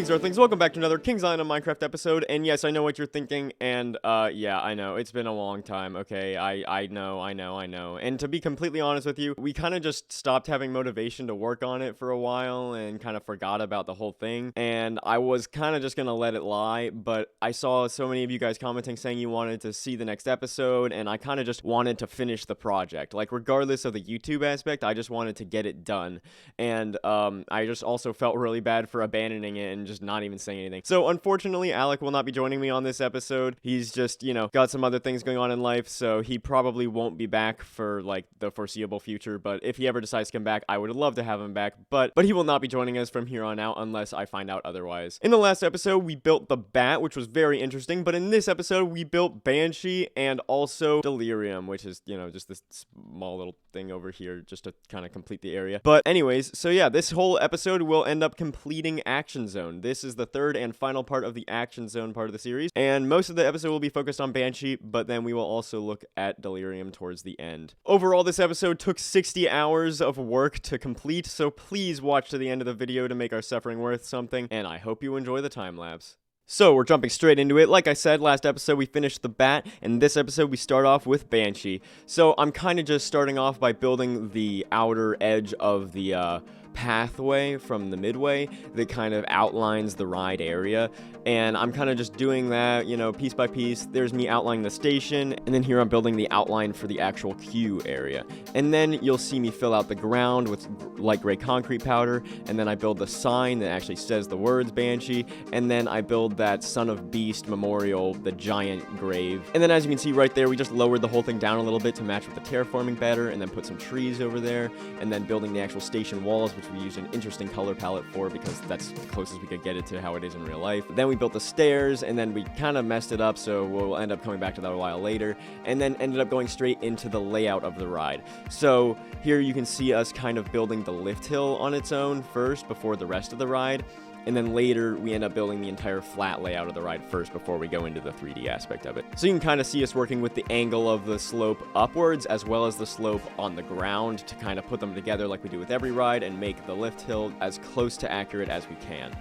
Things are things. Welcome back to another King's Island Minecraft episode. And yes, I know what you're thinking. And yeah, I know it's been a long time. Okay, I know. And to be completely honest with you, we kind of just stopped having motivation to work on it for a while and kind of forgot about the whole thing. And I was kind of just gonna let it lie, but I saw so many of you guys commenting saying you wanted to see the next episode, and I kind of just wanted to finish the project. Like, regardless of the YouTube aspect, I just wanted to get it done. And I just also felt really bad for abandoning it and just not even saying anything. So unfortunately, Alec will not be joining me on this episode. He's just, got some other things going on in life, so he probably won't be back for like the foreseeable future. But if he ever decides to come back, I would love to have him back, but he will not be joining us from here on out unless I find out otherwise. In the last episode, we built the bat, which was very interesting, but in this episode, we built Banshee and also Delirium, which is, just this small little thing over here just to kind of complete the area. But anyways, so yeah, this whole episode will end up completing Action Zone. This is the third and final part of the Action Zone part of the series, and most of the episode will be focused on Banshee, but then we will also look at Delirium towards the end. Overall, this episode took 60 hours of work to complete, so please watch to the end of the video to make our suffering worth something, and I hope you enjoy the time lapse. So, we're jumping straight into it. Like I said, last episode we finished the bat, and this episode we start off with Banshee. So, I'm kind of just starting off by building the outer edge of the pathway from the midway that kind of outlines the ride area, and I'm kind of just doing that, piece by piece. There's me outlining the station, and then here I'm building the outline for the actual queue area. And then you'll see me fill out the ground with light gray concrete powder, and then I build the sign that actually says the words Banshee, and then I build that Son of Beast memorial, the giant grave. And then as you can see right there, we just lowered the whole thing down a little bit to match with the terraforming better, and then put some trees over there, and then building the actual station walls, which we used an interesting color palette for because that's the closest we could get it to how it is in real life. Then we built the stairs, and then we kind of messed it up, so we'll end up coming back to that a while later, and then ended up going straight into the layout of the ride. So here you can see us kind of building the lift hill on its own first before the rest of the ride, and then later we end up building the entire flat layout of the ride first before we go into the 3D aspect of it. So you can kind of see us working with the angle of the slope upwards as well as the slope on the ground to kind of put them together like we do with every ride and make the lift hill as close to accurate as we can.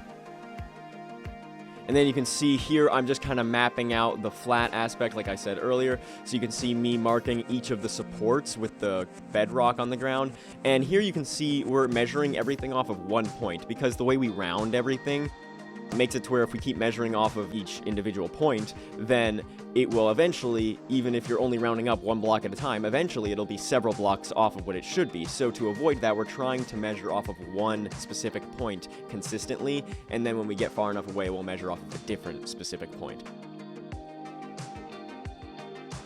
And then you can see here, I'm just kind of mapping out the flat aspect like I said earlier. So you can see me marking each of the supports with the bedrock on the ground. And here you can see we're measuring everything off of one point because the way we round everything makes it to where if we keep measuring off of each individual point, then it will eventually, even if you're only rounding up one block at a time, eventually it'll be several blocks off of what it should be. So to avoid that, we're trying to measure off of one specific point consistently, and then when we get far enough away, we'll measure off of a different specific point.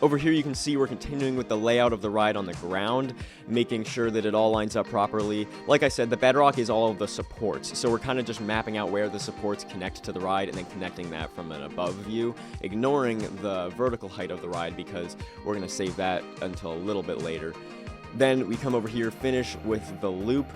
Over here you can see we're continuing with the layout of the ride on the ground, making sure that it all lines up properly. Like I said, the bedrock is all of the supports, so we're kind of just mapping out where the supports connect to the ride and then connecting that from an above view, ignoring the vertical height of the ride because we're going to save that until a little bit later. Then we come over here, finish with the loop,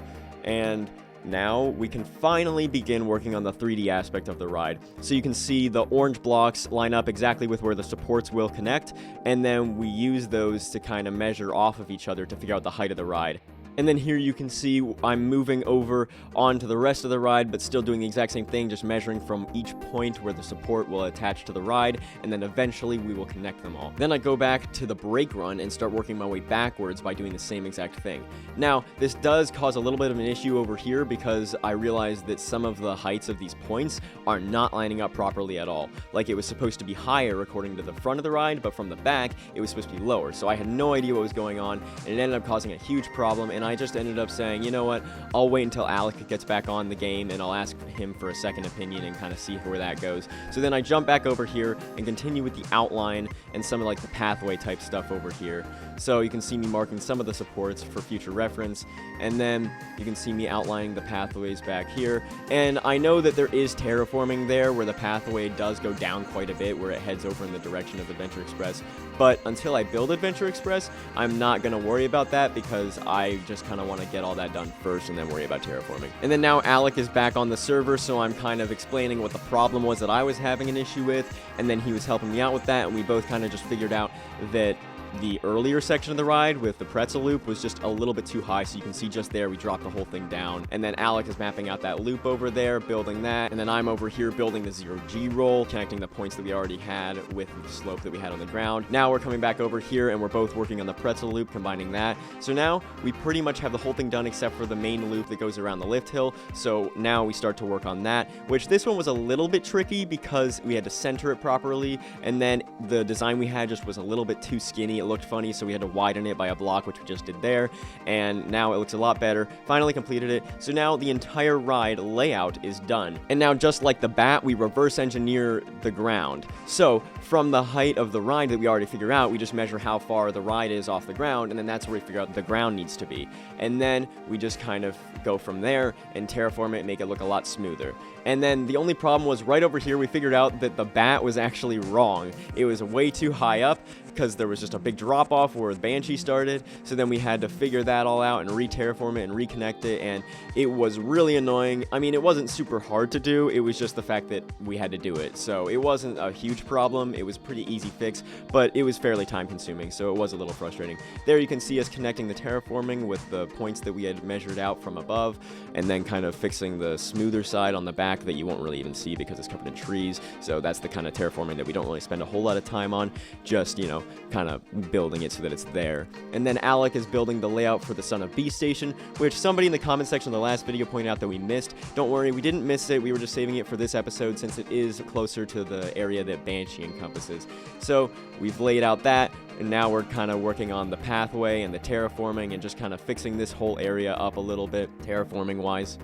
and now we can finally begin working on the 3D aspect of the ride. So you can see the orange blocks line up exactly with where the supports will connect, and then we use those to kind of measure off of each other to figure out the height of the ride. And then here you can see I'm moving over onto the rest of the ride, but still doing the exact same thing, just measuring from each point where the support will attach to the ride, and then eventually we will connect them all. Then I go back to the brake run and start working my way backwards by doing the same exact thing. Now, this does cause a little bit of an issue over here because I realized that some of the heights of these points are not lining up properly at all. Like, it was supposed to be higher according to the front of the ride, but from the back, it was supposed to be lower. So I had no idea what was going on, and it ended up causing a huge problem, and I just ended up saying, you know what, I'll wait until Alec gets back on the game and I'll ask him for a second opinion and kind of see where that goes. So then I jump back over here and continue with the outline and some of like the pathway type stuff over here. So you can see me marking some of the supports for future reference, and then you can see me outlining the pathways back here. And I know that there is terraforming there where the pathway does go down quite a bit where it heads over in the direction of Adventure Express, but until I build Adventure Express, I'm not going to worry about that because I just kind of want to get all that done first and then worry about terraforming. And then now Alec is back on the server, so I'm kind of explaining what the problem was that I was having an issue with, and then he was helping me out with that, and we both kind of just figured out that the earlier section of the ride with the pretzel loop was just a little bit too high, so you can see just there we dropped the whole thing down. And then Alec is mapping out that loop over there, building that, and then I'm over here building the 0G roll, connecting the points that we already had with the slope that we had on the ground. Now we're coming back over here and we're both working on the pretzel loop, combining that. So now we pretty much have the whole thing done except for the main loop that goes around the lift hill. So now we start to work on that, which this one was a little bit tricky because we had to center it properly, and then the design we had just was a little bit too skinny. It looked funny, so we had to widen it by a block, which we just did there, and now it looks a lot better. Finally completed it. So now the entire ride layout is done. And now, just like the bat, we reverse engineer the ground. So from the height of the ride that we already figure out, we just measure how far the ride is off the ground, and then that's where we figure out the ground needs to be. And then we just kind of go from there and terraform it and make it look a lot smoother. And then the only problem was right over here, we figured out that the bat was actually wrong. It was way too high up because there was just a big drop off where the Banshee started. So then we had to figure that all out and re-terraform it and reconnect it, and it was really annoying. I mean, it wasn't super hard to do, it was just the fact that we had to do it. So it wasn't a huge problem, it was pretty easy fix, but it was fairly time consuming, so it was a little frustrating. There you can see us connecting the terraforming with the points that we had measured out from above, and then kind of fixing the smoother side on the back that you won't really even see because it's covered in trees. So that's the kind of terraforming that we don't really spend a whole lot of time on, just, you know, kind of building it so that it's there. And then Alec is building the layout for the Son of Beast station, which somebody in the comment section of the last video pointed out that we missed. Don't worry, we didn't miss it, we were just saving it for this episode since it is closer to the area that Banshee encompasses. So we've laid out that, and now we're kind of working on the pathway and the terraforming and just kind of fixing this whole area up a little bit, terraforming wise.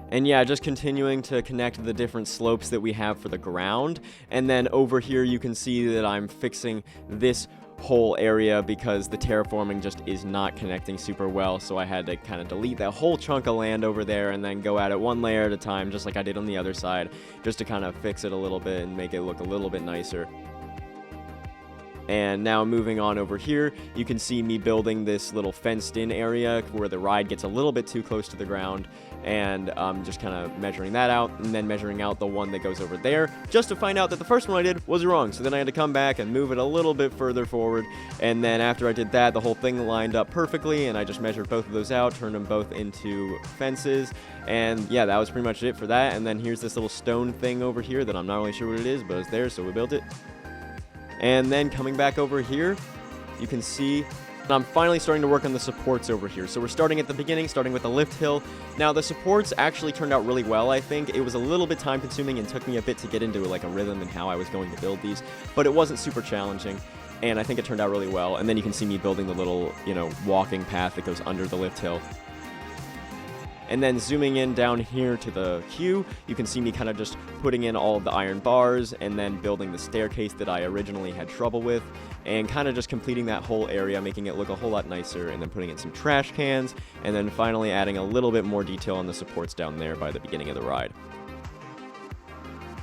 And yeah, just continuing to connect the different slopes that we have for the ground. And then over here you can see that I'm fixing this whole area because the terraforming just is not connecting super well, so I had to kind of delete that whole chunk of land over there and then go at it one layer at a time, just like I did on the other side, just to kind of fix it a little bit and make it look a little bit nicer. And now moving on over here, you can see me building this little fenced-in area where the ride gets a little bit too close to the ground, and just kind of measuring that out, and then measuring out the one that goes over there, just to find out that the first one I did was wrong. So then I had to come back and move it a little bit further forward, and then after I did that, the whole thing lined up perfectly, and I just measured both of those out, turned them both into fences, and yeah, that was pretty much it for that. And then here's this little stone thing over here that I'm not really sure what it is, but it's there, so we built it. And then coming back over here, you can see I'm finally starting to work on the supports over here. So we're starting at the beginning, starting with the lift hill. Now the supports actually turned out really well, I think. It was a little bit time consuming and took me a bit to get into like a rhythm and how I was going to build these, but it wasn't super challenging, and I think it turned out really well. And then you can see me building the little, you know, walking path that goes under the lift hill. And then zooming in down here to the queue, you can see me kind of just putting in all of the iron bars and then building the staircase that I originally had trouble with, and kind of just completing that whole area, making it look a whole lot nicer, and then putting in some trash cans, and then finally adding a little bit more detail on the supports down there by the beginning of the ride.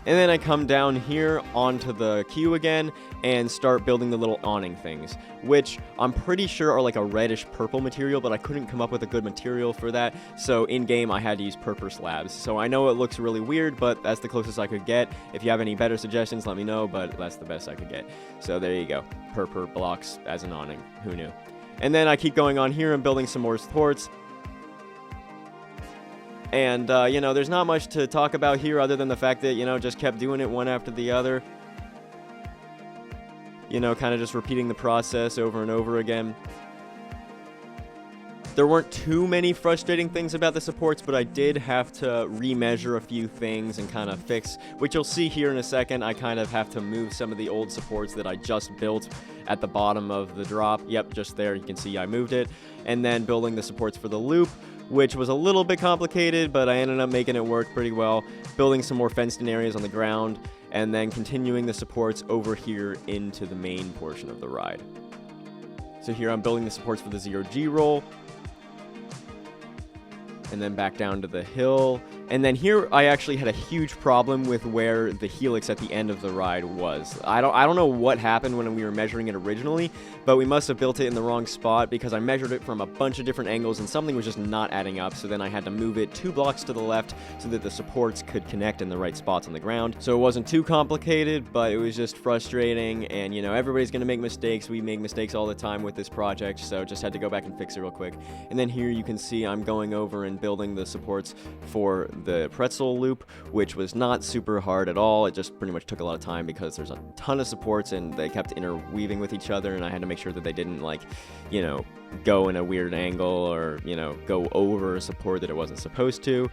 And then I come down here onto the queue again and start building the little awning things, which I'm pretty sure are like a reddish purple material, but I couldn't come up with a good material for that, so in-game I had to use purple slabs. So I know it looks really weird, but that's the closest I could get. If you have any better suggestions, let me know, but that's the best I could get. So there you go, purple blocks as an awning, who knew? And then I keep going on here and building some more supports. And, you know, there's not much to talk about here other than the fact that, you know, just kept doing it one after the other. You know, kind of just repeating the process over and over again. There weren't too many frustrating things about the supports, but I did have to remeasure a few things and kind of fix, which you'll see here in a second. I kind of have to move some of the old supports that I just built at the bottom of the drop. Yep, just there, you can see I moved it. And then building the supports for the loop, which was a little bit complicated, but I ended up making it work pretty well. Building some more fenced-in areas on the ground, and then continuing the supports over here into the main portion of the ride. So here I'm building the supports for the 0G roll. and then back down to the hill. And then here I actually had a huge problem with where the helix at the end of the ride was. I don't know what happened when we were measuring it originally, but we must have built it in the wrong spot because I measured it from a bunch of different angles and something was just not adding up. So then I had to move it 2 blocks to the left so that the supports could connect in the right spots on the ground. So it wasn't too complicated, but it was just frustrating. And you know, everybody's gonna make mistakes. We make mistakes all the time with this project, so just had to go back and fix it real quick. And then here you can see I'm going over and building the supports for the pretzel loop, which was not super hard at all. It just pretty much took a lot of time because there's a ton of supports and they kept interweaving with each other, and I had to make sure that they didn't, like, you know, go in a weird angle or, you know, go over a support that it wasn't supposed to.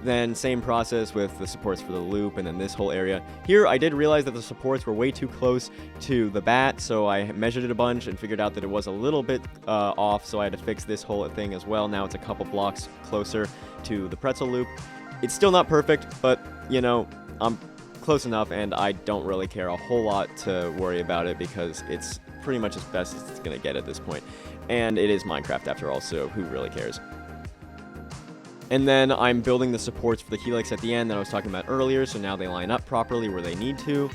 Then same process with the supports for the loop and then this whole area. Here I did realize that the supports were way too close to the bat, so I measured it a bunch and figured out that it was a little bit off, so I had to fix this whole thing as well. Now it's a couple blocks closer to the pretzel loop. It's still not perfect, but, you know, I'm close enough and I don't really care a whole lot to worry about it because it's pretty much as best as it's going to get at this point. And it is Minecraft after all, so who really cares? And then I'm building the supports for the helix at the end that I was talking about earlier, so now they line up properly where they need to.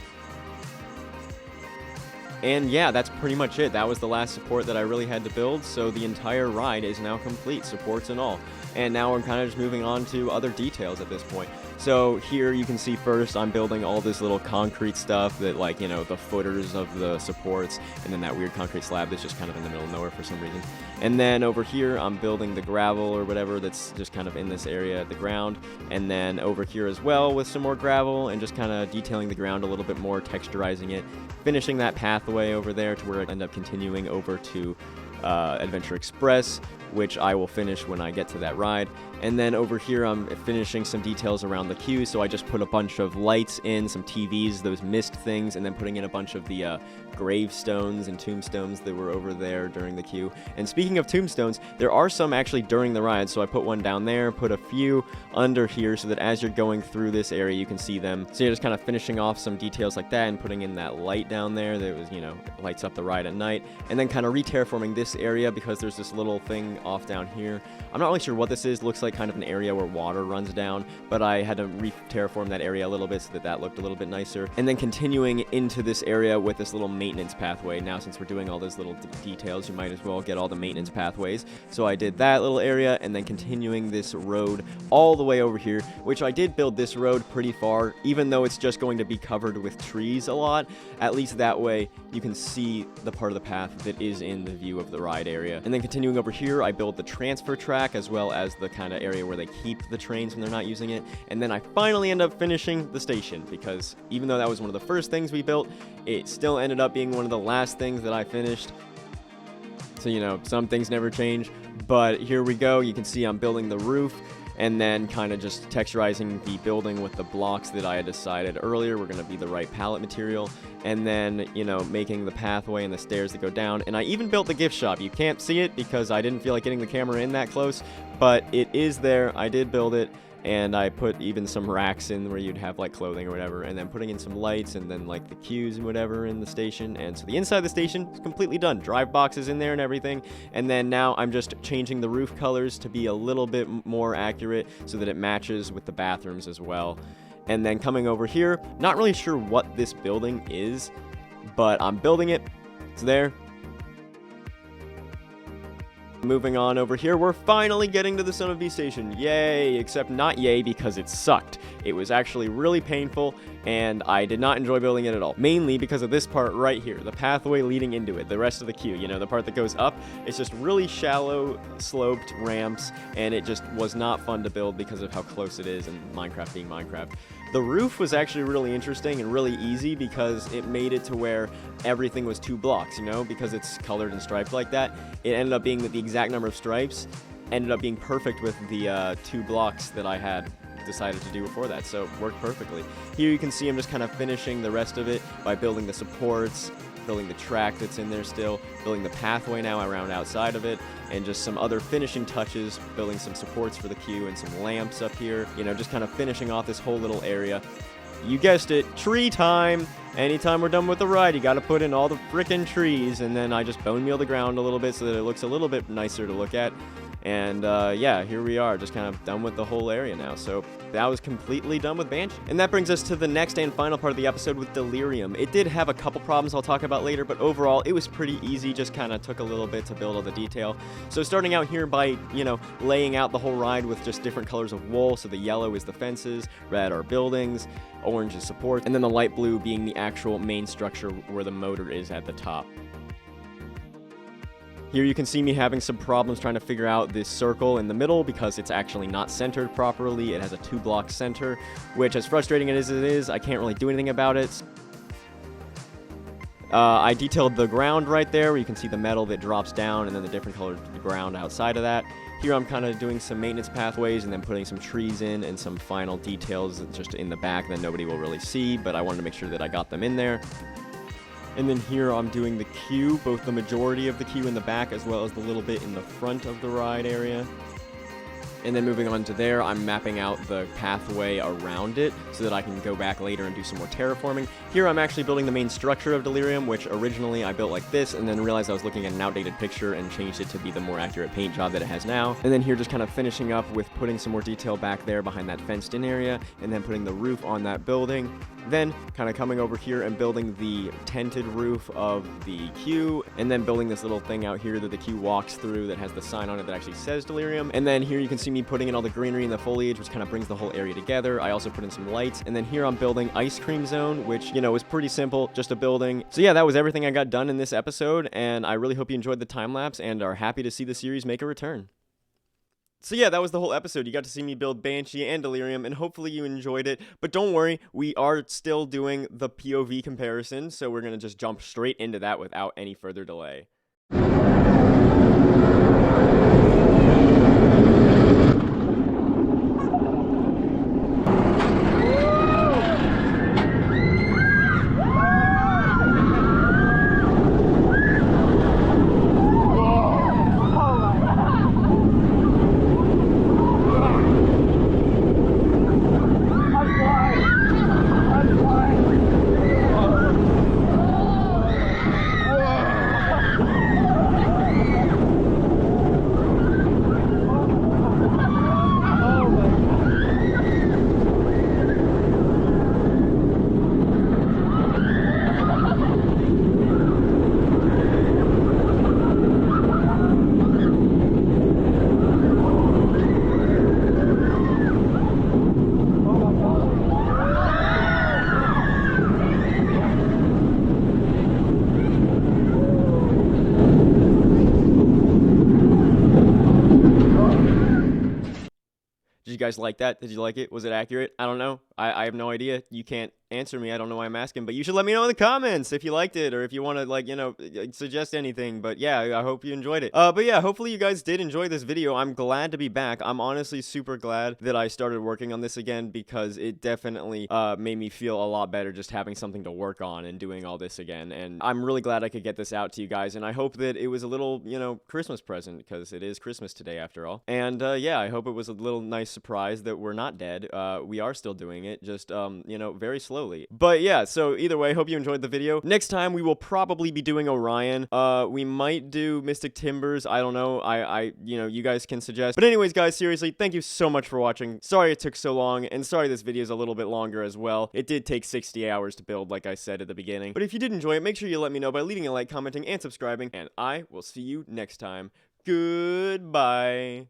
And yeah, that's pretty much it. That was the last support that I really had to build, so the entire ride is now complete, supports and all. And now I'm kind of just moving on to other details at this point. So here you can see first I'm building all this little concrete stuff that, like, you know, the footers of the supports, and then that weird concrete slab that's just kind of in the middle of nowhere for some reason. And then over here I'm building the gravel or whatever that's just kind of in this area at the ground. And then over here as well with some more gravel and just kind of detailing the ground a little bit more, texturizing it, finishing that pathway over there to where I end up continuing over to Adventure Express, which I will finish when I get to that ride. And then over here I'm finishing some details around the queue, so I just put a bunch of lights in, some TVs, those mist things, and then putting in a bunch of the gravestones and tombstones that were over there during the queue. And speaking of tombstones, there are some actually during the ride, so I put one down there, put a few under here so that as you're going through this area you can see them. So you're just kind of finishing off some details like that and putting in that light down there that was, you know, lights up the ride at night. And then kind of re-terraforming this area because there's this little thing off down here. I'm not really sure what this is. Looks like kind of an area where water runs down, but I had to re-terraform that area a little bit so that that looked a little bit nicer. And then continuing into this area with this little maintenance pathway. Now since we're doing all those little details, you might as well get all the maintenance pathways. So I did that little area and then continuing this road all the way over here, which I did build this road pretty far, even though it's just going to be covered with trees a lot. At least that way you can see the part of the path that is in the view of the ride area. And then continuing over here, I built the transfer track as well as the kind of area where they keep the trains when they're not using it. And then I finally end up finishing the station because even though that was one of the first things we built, it still ended up being one of the last things that I finished. So, you know, some things never change, but here we go. You can see I'm building the roof and then kind of just texturizing the building with the blocks that I had decided earlier were going to be the right palette material, and then, you know, making the pathway and the stairs that go down. And I even built the gift shop. You can't see it because I didn't feel like getting the camera in that close, but it is there. I did build it. And I put even some racks in where you'd have like clothing or whatever, and then putting in some lights and then like the queues and whatever in the station. And so the inside of the station is completely done. Drive boxes in there and everything. And then now I'm just changing the roof colors to be a little bit more accurate so that it matches with the bathrooms as well. And then coming over here, not really sure what this building is, but I'm building it. It's there. Moving on over here, we're finally getting to the Son of B station. Yay! Except not yay because it sucked. It was actually really painful, and I did not enjoy building it at all. Mainly because of this part right here, the pathway leading into it, the rest of the queue, you know, the part that goes up. It's just really shallow, sloped ramps, and it just was not fun to build because of how close it is and Minecraft being Minecraft. The roof was actually really interesting and really easy because it made it to where everything was 2 blocks, you know, because it's colored and striped like that. It ended up being that the exact number of stripes ended up being perfect with the 2 blocks that I had decided to do before that, so it worked perfectly. Here you can see I'm just kind of finishing the rest of it by building the supports, building the track that's in there still, building the pathway now around outside of it, and just some other finishing touches, building some supports for the queue and some lamps up here, you know, just kind of finishing off this whole little area. You guessed it, tree time! Anytime we're done with the ride, you gotta put in all the frickin' trees, and then I just bone meal the ground a little bit so that it looks a little bit nicer to look at. And yeah, here we are, just kind of done with the whole area now. So that was completely done with Banshee. And that brings us to the next and final part of the episode with Delirium. It did have a couple problems I'll talk about later, but overall it was pretty easy, just kind of took a little bit to build all the detail. So starting out here by, laying out the whole ride with just different colors of wool. So the yellow is the fences, red are buildings, orange is support, and then the light blue being the actual main structure where the motor is at the top. Here you can see me having some problems trying to figure out this circle in the middle because it's actually not centered properly. It has a 2-block center, which, as frustrating as it is, I can't really do anything about it. I detailed the ground right there, where you can see the metal that drops down and then the different colored ground outside of that. Here I'm kind of doing some maintenance pathways and then putting some trees in and some final details just in the back that nobody will really see, but I wanted to make sure that I got them in there. And then here I'm doing the queue, both the majority of the queue in the back as well as the little bit in the front of the ride area. And then moving on to there, I'm mapping out the pathway around it so that I can go back later and do some more terraforming. Here I'm actually building the main structure of Delirium, which originally I built like this, and then realized I was looking at an outdated picture and changed it to be the more accurate paint job that it has now. And then here just kind of finishing up with putting some more detail back there behind that fenced-in area, and then putting the roof on that building. Then kind of coming over here and building the tented roof of the queue, and then building this little thing out here that the queue walks through that has the sign on it that actually says Delirium. And then here you can see me putting in all the greenery and the foliage, which kind of brings the whole area together. I also put in some lights, and then here I'm building Ice Cream Zone, which, is pretty simple, just a building. So yeah, that was everything I got done in this episode, and I really hope you enjoyed the time lapse and are happy to see the series make a return. So yeah, that was the whole episode. You got to see me build Banshee and Delirium, and hopefully you enjoyed it. But don't worry, we are still doing the POV comparison, so we're going to just jump straight into that without any further delay. Did you guys like that? Did you like it? Was it accurate? I don't know. I have no idea. You can't answer me. I don't know why I'm asking, but you should let me know in the comments if you liked it or if you want to, suggest anything. But yeah, I hope you enjoyed it. But yeah, hopefully you guys did enjoy this video. I'm glad to be back. I'm honestly super glad that I started working on this again because it definitely made me feel a lot better just having something to work on and doing all this again. And I'm really glad I could get this out to you guys. And I hope that it was a little, Christmas present because it is Christmas today after all. And yeah, I hope it was a little nice surprise that we're not dead. We are still doing it, just, very slowly. But yeah, so either way, hope you enjoyed the video. Next time, we will probably be doing Orion. We might do Mystic Timbers. I don't know. You guys can suggest. But anyways, guys, seriously, thank you so much for watching. Sorry it took so long, and sorry this video is a little bit longer as well. It did take 60 hours to build, like I said at the beginning. But if you did enjoy it, make sure you let me know by leaving a like, commenting, and subscribing, and I will see you next time. Goodbye.